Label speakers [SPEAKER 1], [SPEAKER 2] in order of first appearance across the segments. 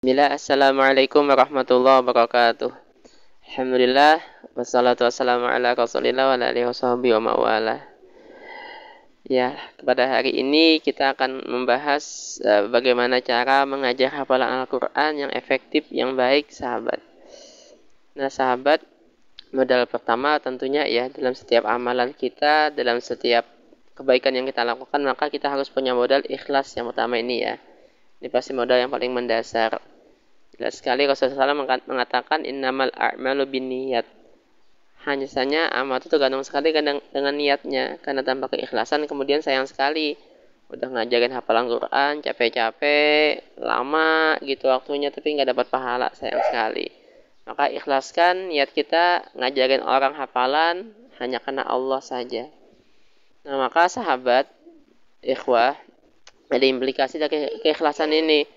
[SPEAKER 1] Bismillah, Assalamualaikum warahmatullahi wabarakatuh. Alhamdulillah, wassalatu wassalamu ala rasulillah wa ala alihi washabihi wa mawala. Ya, pada hari ini kita akan membahas bagaimana cara mengajar hafalan Al-Quran yang efektif, yang baik, sahabat. Nah, sahabat, modal pertama tentunya ya, dalam setiap amalan kita, dalam setiap kebaikan yang kita lakukan, maka kita harus punya modal ikhlas yang pertama ini ya. Ini pasti modal yang paling mendasar. Jelas sekali Rasulullah SAW mengatakan innamal a'malu binniyat. Hanya saja amal itu tergantung sekali dengan niatnya. Karena tanpa keikhlasan kemudian sayang sekali. Udah ngajarin hafalan Quran, capek-capek, lama gitu waktunya tapi nggak dapat pahala, sayang sekali. Maka ikhlaskan niat kita ngajarin orang hafalan hanya karena Allah saja. Nah maka sahabat, ikhwah, ada implikasi dari keikhlasan ini.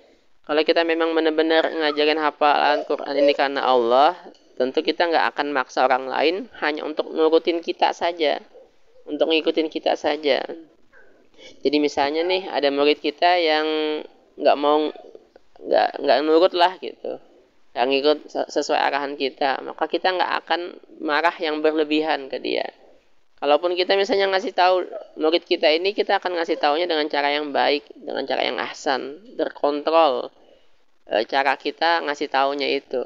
[SPEAKER 1] Kalau kita memang benar-benar ngajarin hafalan Quran ini karena Allah, tentu kita nggak akan maksa orang lain hanya untuk nurutin kita saja, untuk ngikutin kita saja. Jadi misalnya nih ada murid kita yang nggak mau nggak nurut lah gitu, nggak ngikut sesuai arahan kita, maka kita nggak akan marah yang berlebihan ke dia. Kalaupun kita misalnya ngasih tahu murid kita ini, kita akan ngasih taunya dengan cara yang baik, dengan cara yang ahsan, terkontrol. Cara kita ngasih taunya itu.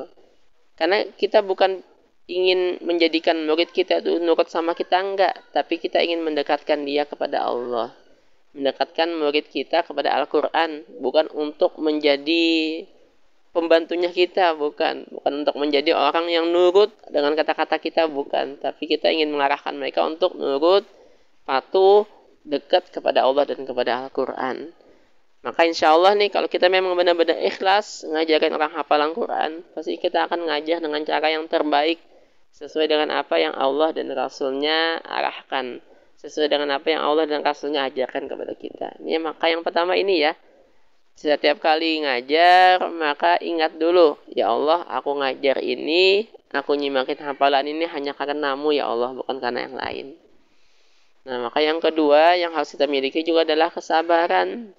[SPEAKER 1] Karena kita bukan ingin menjadikan murid kita itu nurut sama kita, enggak. Tapi kita ingin mendekatkan dia kepada Allah. Mendekatkan murid kita kepada Al-Quran. Bukan untuk menjadi pembantunya kita, bukan. Bukan untuk menjadi orang yang nurut dengan kata-kata kita, bukan. Tapi kita ingin mengarahkan mereka untuk nurut, patuh, dekat kepada Allah dan kepada Al-Quran. Maka insya Allah nih kalau kita memang benar-benar ikhlas ngajarin orang hafalan Quran, pasti kita akan ngajar dengan cara yang terbaik sesuai dengan apa yang Allah dan Rasulnya arahkan, sesuai dengan apa yang Allah dan Rasulnya ajarkan kepada kita. Ini maka yang pertama ini ya, setiap kali ngajar maka ingat dulu, ya Allah aku ngajar ini, aku nyimakin hafalan ini hanya karenamu ya Allah, bukan karena yang lain. Nah maka yang kedua yang harus kita miliki juga adalah kesabaran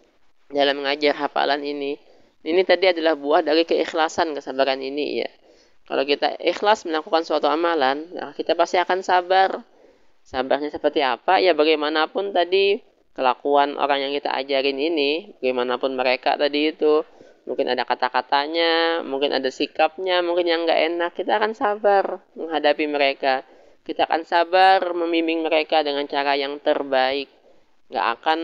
[SPEAKER 1] dalam mengajar hafalan ini. Ini tadi adalah buah dari keikhlasan, kesabaran ini ya. Kalau kita ikhlas melakukan suatu amalan, nah kita pasti akan sabar. Sabarnya seperti apa? Ya bagaimanapun tadi kelakuan orang yang kita ajarin ini, bagaimanapun mereka tadi itu, mungkin ada kata-katanya, mungkin ada sikapnya, mungkin yang nggak enak, kita akan sabar menghadapi mereka. Kita akan sabar membimbing mereka dengan cara yang terbaik. Nggak akan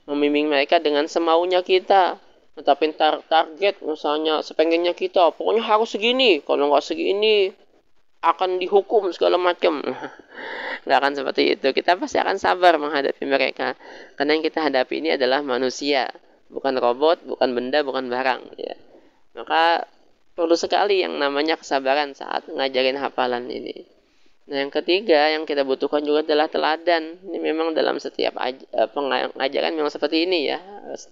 [SPEAKER 1] membimbing mereka dengan semaunya kita, tetapin target misalnya sepengennya kita, pokoknya harus segini, kalau nggak segini akan dihukum segala macam. Nggak akan seperti itu. Kita pasti akan sabar menghadapi mereka, karena yang kita hadapi ini adalah manusia, bukan robot, bukan benda, bukan barang ya. Maka perlu sekali yang namanya kesabaran saat ngajarin hafalan ini. Nah yang ketiga yang kita butuhkan juga adalah teladan. Ini memang dalam setiap pengajaran memang seperti ini ya,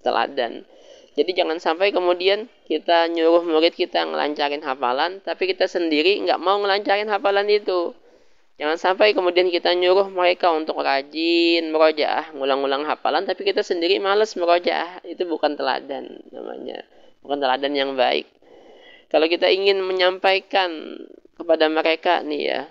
[SPEAKER 1] teladan. Jadi jangan sampai kemudian kita nyuruh murid kita ngelancarin hafalan, tapi kita sendiri nggak mau ngelancarin hafalan itu. Jangan sampai kemudian kita nyuruh mereka untuk rajin merojaah, ngulang-ngulang hafalan, tapi kita sendiri malas merojaah. Itu bukan teladan namanya, bukan teladan yang baik. Kalau kita ingin menyampaikan kepada mereka nih ya,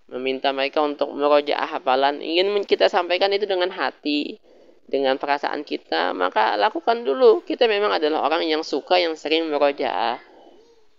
[SPEAKER 1] meminta mereka untuk merojaah hafalan, ingin kita sampaikan itu dengan hati, dengan perasaan kita, maka lakukan dulu. Kita memang adalah orang yang suka, yang sering merojaah.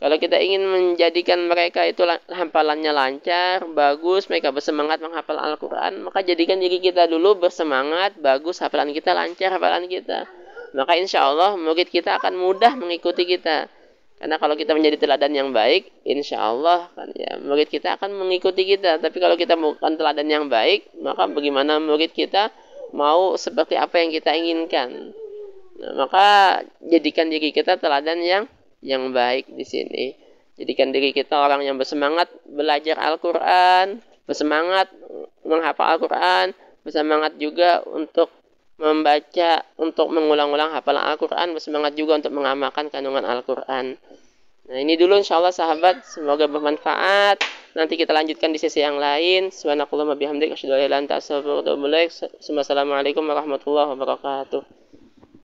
[SPEAKER 1] Kalau kita ingin menjadikan mereka itu hafalannya lancar, bagus, mereka bersemangat menghafal Al-Quran, maka jadikan diri kita dulu bersemangat, bagus, hafalan kita lancar, hafalan kita. Maka insya Allah murid kita akan mudah mengikuti kita. Karena kalau kita menjadi teladan yang baik, insya Allah kan ya, murid kita akan mengikuti kita. Tapi kalau kita bukan teladan yang baik, maka bagaimana murid kita mau seperti apa yang kita inginkan? Nah, maka jadikan diri kita teladan yang baik di sini. Jadikan diri kita orang yang bersemangat belajar Al-Quran, bersemangat menghafal Al-Quran, bersemangat juga untuk membaca, untuk mengulang-ulang hafalan Al-Quran, bersemangat juga untuk mengamalkan kandungan Al-Quran. Nah ini dulu insyaAllah sahabat, semoga bermanfaat. Nanti kita lanjutkan di sesi yang lain. Subhanakallahumma bihamdika asyhadu an la ilaha illa anta astaghfiruka wa atubu ilaik. Assalamualaikum warahmatullahi wabarakatuh.